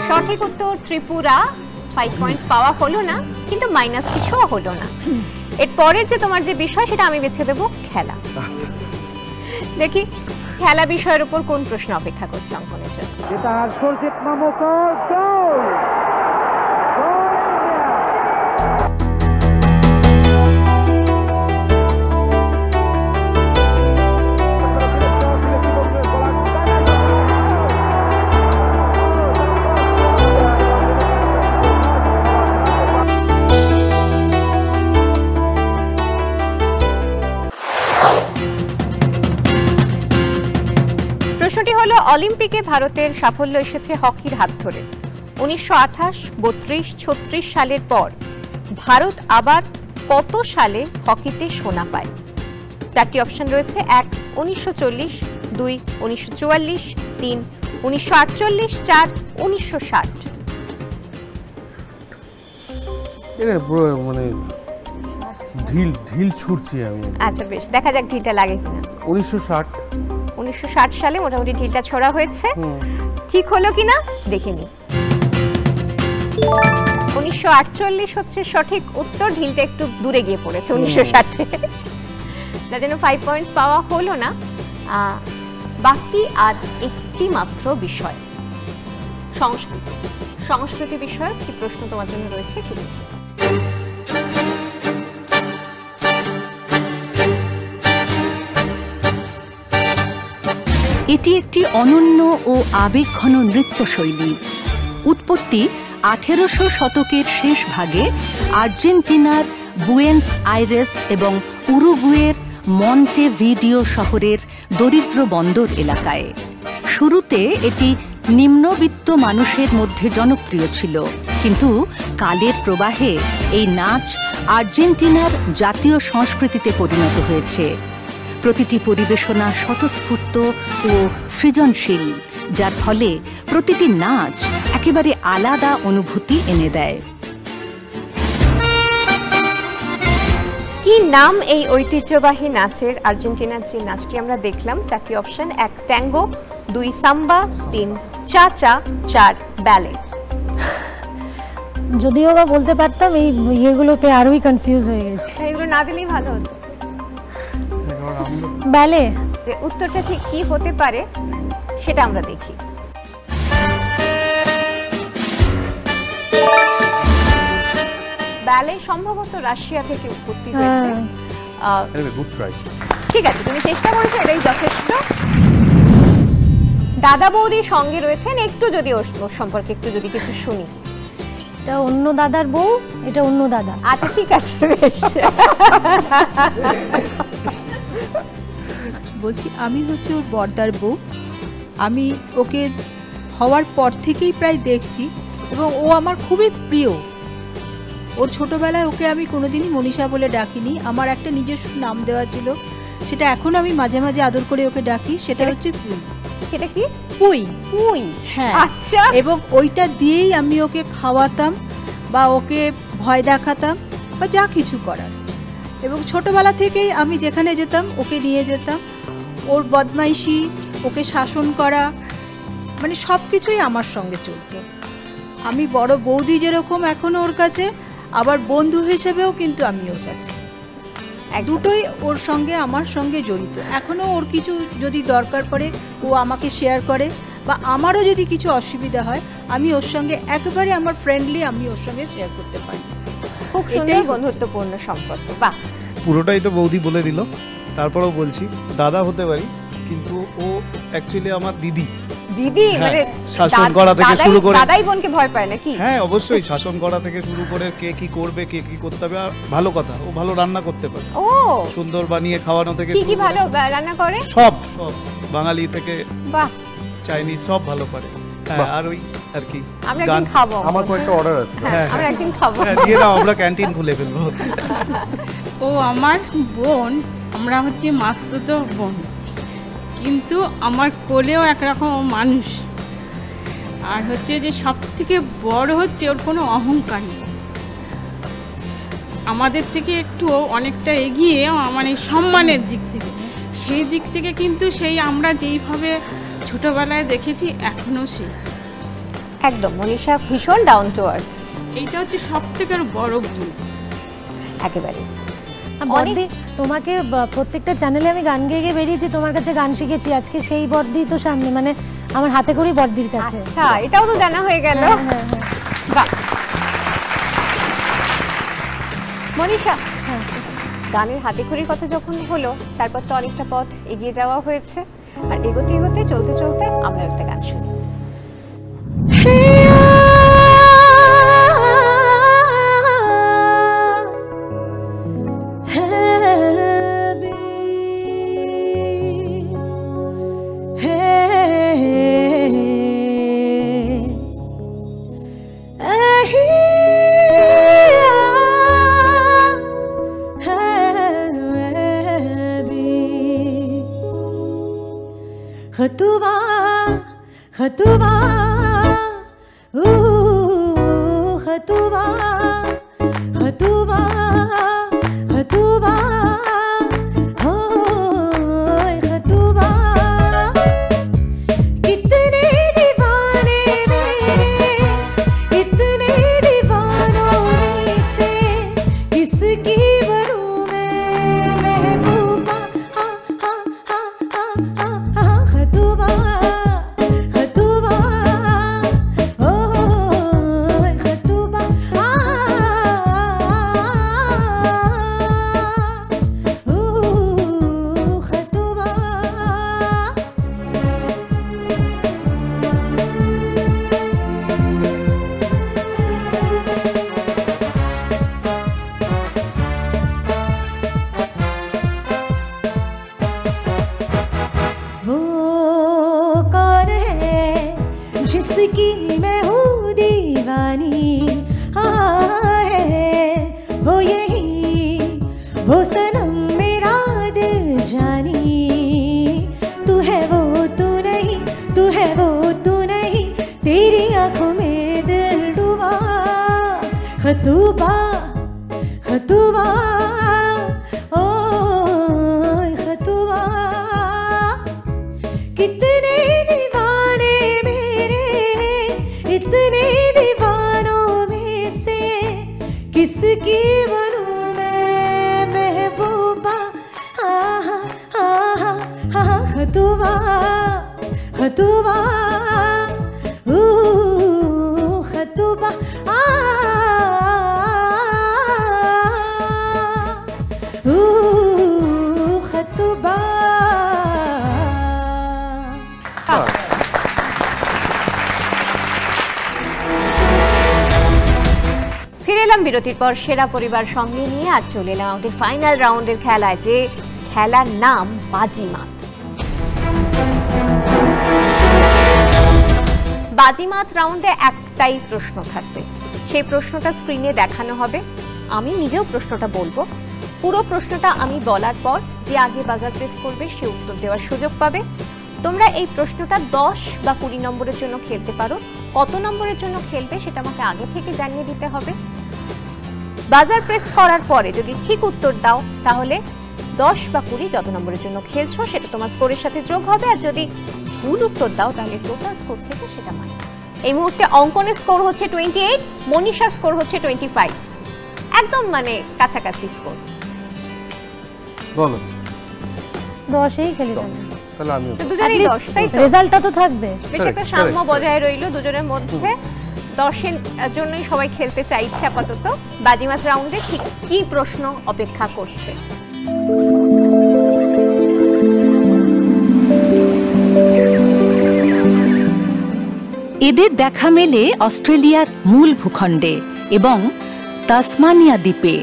সঠিক উত্তর ত্রিপুরা। 5 পয়েন্টস পাওয়া হলো না, কিন্তু মাইনাস কিছুও হলো না। এরপরের যে তোমার যে বিষয়, সেটা আমি বেছে দেবো খেলা। দেখি খেলা বিষয়ের উপর কোন প্রশ্ন অপেক্ষা করছে অঙ্কনের জন্য। প্রশ্নটি হলো, অলিম্পিকে ভারতের সাফল্য এসেছে হকির হাত ধরে। 1928, 32, 36 সালের পর ভারত আবার কত সালে হকিতে সোনা পায়? 4টি অপশন রয়েছে। 1 1940, 2 1944, 3 1948, 4 1960। এটা মানে ঢিল ছুটছি আমি। আচ্ছা বেশ, দেখা যাক ঢিলটা লাগে কিনা। 1960 সালে মোটামুটি ঢিলটা ছোড়া হয়েছে, ঠিক হলো কিনা দেখে নি। 1948 হচ্ছে সঠিক উত্তর, ঢিলটা একটু দূরে গিয়ে পড়েছে 1960 থেকে, যার জন্য 5 পয়েন্টস পাওয়া হলো না। বাকি আর একটি মাত্র বিষয়, সংস্কৃতি বিষয়ক কি প্রশ্ন তোমার জন্য রয়েছে কি? এটি একটি অনন্য ও আবেগঘন নৃত্যশৈলী। উৎপত্তি 1800 শতকের শেষ ভাগে আর্জেন্টিনার বুয়েন্স আইরেস এবং উরুগুয়ের মন্টেভিডিও শহরের দরিদ্র বন্দর এলাকায়। শুরুতে এটি নিম্নবিত্ত মানুষের মধ্যে জনপ্রিয় ছিল, কিন্তু কালের প্রবাহে এই নাচ আর্জেন্টিনার জাতীয় সংস্কৃতিতে পরিণত হয়েছে। প্রতিটি পরিবেশনা স্বতঃস্ফূর্ত ও সৃজনশীল, যার ফলে প্রতিটি নাচ একেবারে আলাদা অনুভূতি এনে দেয়। কি নাম এই ঐতিহ্যবাহী নাচের? আর্জেন্টিনার যে নাচটি আমরা দেখলাম, 4টি অপশন: 1 ট্যাঙ্গো, 2 সাম্বা, 3 চা-চা, 4 ব্যালে। যদিও বা বলতে পারতাম, এই ইয়েগুলোতে আরোই কনফিউজ হয়ে গেছে। এগুলো না দিলেই ভালো হতো। ব্যালে উত্তরটা ঠিক কি হতে পারে সেটা আমরা দেখি। ব্যালে সম্ভবত রাশিয়া থেকে উৎপত্তি হয়েছে। ঠিক আছে, তুমি চেষ্টা করেছো, এটাই যথেষ্ট। দাদা বৌদির সঙ্গে রয়েছেন, একটু যদি ওর সম্পর্কে একটু যদি কিছু শুনি। এটা অন্য দাদার বউ, এটা অন্য দাদা। আচ্ছা ঠিক আছে, বেশ। বলছি আমি হচ্ছে ওর বর্দার বউ। আমি ওকে হওয়ার পর থেকেই প্রায় দেখছি এবং ও আমার খুবই প্রিয়। ওর ছোটবেলায় ওকে আমি কোনোদিনই মনীষা বলে ডাকিনি, আমার একটা নিজস্ব নাম দেওয়া ছিল, সেটা এখন আমি মাঝে মাঝে আদর করে ওকে ডাকি, সেটা হচ্ছে পুই। সেটা কি? পুই। পুই, হ্যাঁ। আচ্ছা। এবং ওইটা দিয়েই আমি ওকে খাওয়াতাম বা ওকে ভয় দেখাতাম বা যা কিছু করার। এবং ছোটবেলা থেকেই আমি যেখানে যেতাম ওকে নিয়ে যেতাম। ওর বদমাইশি, ওকে শাসন করা, মানে সব কিছুই আমার সঙ্গে চলতো। আমি বড় বৌদি যেরকম এখনো ওর কাছে, আবার বন্ধু হিসেবেও কিন্তু আমি ওর কাছে, দুটোই ওর সঙ্গে আমার সঙ্গে জড়িত। এখনো ওর কিছু যদি দরকার পড়ে ও আমাকে শেয়ার করে, বা আমারও যদি কিছু অসুবিধা হয় আমি ওর সঙ্গে একেবারে আমার ফ্রেন্ডলি আমি ওর সঙ্গে শেয়ার করতে পারি। খুব সুন্দর বন্ধুত্বপূর্ণ সম্পর্ক। বাহ, পুরোটাই তো বৌদি বলে দিল, তারপরেও বলছি দাদা হতে পারি, কিন্তু ও অ্যাকচুয়ালি আমার দিদি। দিদি মানে শাসন করা থেকে শুরু করে দাদাই বোনকে ভয় পায় নাকি? হ্যাঁ অবশ্যই, শাসন করা থেকে শুরু করে কে কি করবে, কে কি করতে হবে। আর ভালো কথা, ও ভালো রান্না করতে পারে। ও সুন্দর বানিয়ে খাওয়ানো থেকে কি কি ভালো রান্না করে? সব বাঙালি থেকে বাহ, চাইনিজ সব ভালো পারে। হ্যাঁ, আর ওই আর কি আমরা একদিন খাবো। আমার কয়েকটা অর্ডার আছে। হ্যাঁ, আমরা একদিন খাবো। হ্যাঁ, দিয়ে দাও, আমরা ক্যান্টিন খুলে ফেলবো। ও আমার বোন, আমরা হচ্ছে মাসতুতো বোন, কিন্তু আমার কোলেও একরকম মানুষ। আর হচ্ছে যে সব থেকে বড় হচ্ছে ওর কোনো অহংকার নেই, আমাদের থেকে একটু অনেকটা এগিয়ে, মানে সম্মানের দিক থেকে, সেই দিক থেকে কিন্তু সেই আমরা যেইভাবে ছোটবেলায় দেখেছি এখনো সেই একদম। মনীষা ভীষণ ডাউন টু আর্থ, এইটা হচ্ছে সব থেকে বড় গুণ একেবারে। বর্দি, তোমাকে প্রত্যেকটা চ্যানেলে আমি গান গেয়ে গিয়ে বেরিয়েছি, তোমার কাছে গান শিখেছি, আজকে সেই বর্দি তো সামনে, মানে আমার হাতে করেই বর্দির কাছে। আচ্ছা, এটাও তো জানা হয়ে গেল। বাহ মনীষা, গানের হাতেখড়ির কথা যখন হলো, তারপর তো অনেকটা পথ এগিয়ে যাওয়া হয়েছে, আর এগোতে এগোতে চলতে চলতে আমরা একটা গান শুনি। خطوبة خطوبة خطوبة खतूबा खतूबा हो खतूबा कितने दीवाने मेरे इतने दीवानों में से किसकी बनूं मैं महबूबा खतूबा खतूबा हो खतूबा खतूबा वो कौन है जिसकी मैं हूँ दीवानी है वो यही वो सनम मेरा दिल जानी तू है वो तू नहीं तू है वो तू नहीं तेरी आंखों में दिल डूबा खतूबा खतूबा ओ खतूबा कितने दीवाने मेरे इतने दीवानों में से किसकी बनूं मैं महबूबा खतूबा खतूबा खतूबा खतूबा ফিরে এলাম বিরতির পর সেরা পরিবার সঙ্গে নিয়ে আর চলে এলাম আমাদের ফাইনাল রাউন্ডের খেলায়, যে খেলার নাম বাজিমাত। বাজিমাত রাউন্ডে একটাই প্রশ্ন থাকবে, সেই প্রশ্নটা স্ক্রিনে দেখানো হবে, আমি নিজেও প্রশ্নটা বলবো, পুরো প্রশ্নটা আমি বলার পর যে আগে বাজার প্রেস করবে সে উত্তর দেওয়ার সুযোগ পাবে। তোমরা এই প্রশ্নটা 10 বা 20 নম্বরের জন্য খেলতে পারো, কত নম্বরের জন্য খেলবে সেটা আমাকে আগে থেকে জানিয়ে দিতে হবে। বাজার প্রেস করার পরে যদি ঠিক উত্তর দাও তাহলে 10 বা 20 যত নম্বরের জন্য খেলছো সেটা তোমার স্কোরের সাথে যোগ হবে, আর যদি ভুল উত্তর দাও তাহলে টোটাল স্কোর থেকে সেটা মাইনাস। এই মুহূর্তে অঙ্কনের স্কোর হচ্ছে 28, মনীষা স্কোর হচ্ছে 25, একদম মানে কাছাকাছি স্কোর। বলো 10এই খেলি তাহলে আমি দুজনেই 10, তাই তো রেজাল্টটা তো থাকবে, বেশ একটা সাম্য বজায় রইল দুজনের মধ্যে। 10-এর জন্যই সবাই খেলতে চাইছে আপাতত। বাজিমাত রাউন্ডে ঠিক কি প্রশ্ন অপেক্ষা করছে? এদের দেখা মেলে অস্ট্রেলিয়ার মূল ভূখণ্ডে এবং তাসমানিয়া দ্বীপে।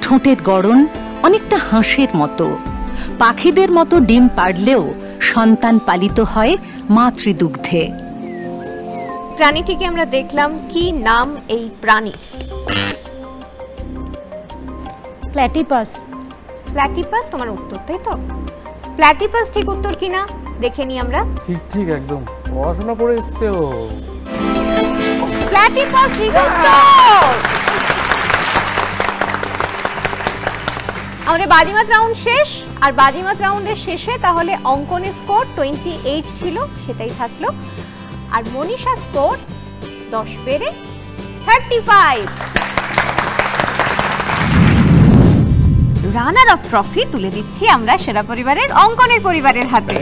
ঠোঁটের গড়ন অনেকটা হাঁসের মতো, পাখিদের মতো ডিম পাড়লেও সন্তান পালিত হয় মাতৃদুগ্ধে। প্রাণীটিকে আমরা দেখলাম, কি নাম এই প্রাণী? প্ল্যাটিপাস। প্ল্যাটিপাস তোমার উত্তর, তাই তো? প্ল্যাটিপাস ঠিক উত্তর কিনা দেখে নি আমরা। ঠিক ঠিক একদম পড়াশোনা করে এসছে ও। প্ল্যাটিপাস ঠিক উত্তর। আমাদের বাজিমাত রাউন্ড শেষ, আর বাজিমাত রাউন্ডের শেষে তাহলে অঙ্কনের স্কোর 28 ছিল, সেটাই থাকলো, আর মনীষা স্কোর 10 বেড়ে 35। রানার আপ ট্রফি তুলে দিচ্ছি আমরা সেরা পরিবারের অঙ্কনের পরিবারের হাতে।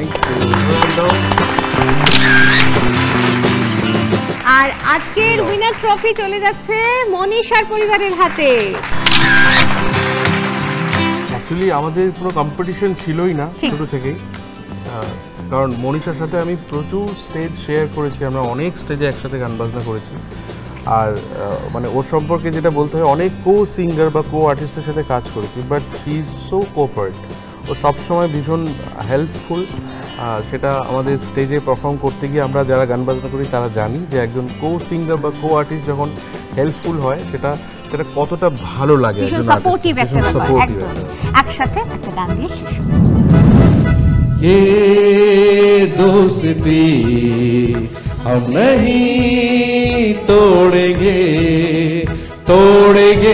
আর আজকের উইনার ট্রফি চলে যাচ্ছে মনীষার পরিবারের হাতে। অ্যাকচুয়ালি আমাদের কোনো কম্পিটিশন ছিলই না ছোট থেকেই, কারণ মনীষার সাথে আমি প্রচুর স্টেজ শেয়ার করেছি, আমরা অনেক স্টেজে একসাথে গান বাজনা করেছি। আর মানে ওর সম্পর্কে যেটা বলতে হয়, অনেক কো সিঙ্গার বা কো আর্টিস্টের সাথে কাজ করেছি, but she is so cooperate. ও সবসময় ভীষণ হেল্পফুল। সেটা আমাদের স্টেজে পারফর্ম করতে গিয়ে আমরা যারা গান বাজনা করি তারা জানি যে একজন কো সিঙ্গার বা কো আর্টিস্ট যখন হেল্পফুল হয় সেটা কতটা ভালো লাগে। একজন সাপোর্টিভ একটা ব্যাপার, একদম। একসাথে একটা গান দিয়ে শেষ। ये दोस्ती हम नहीं तोड़ेंगे, तोड़ेंगे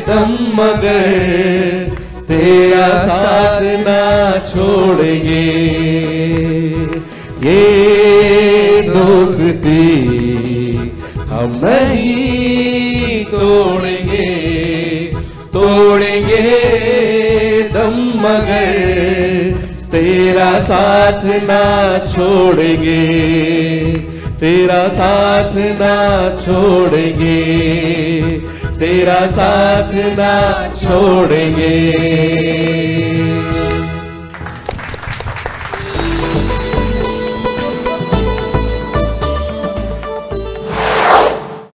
दम मगर तेरा साथ ना छोड़ेंगे। ये दोस्ती हम नहीं तोड़ेंगे, तोड़ेंगे दम मगर तेरा साथ ना छोड़ेंगे, तेरा साथ ना छोड़ेंगे, तेरा साथ ना छोड़ेंगे।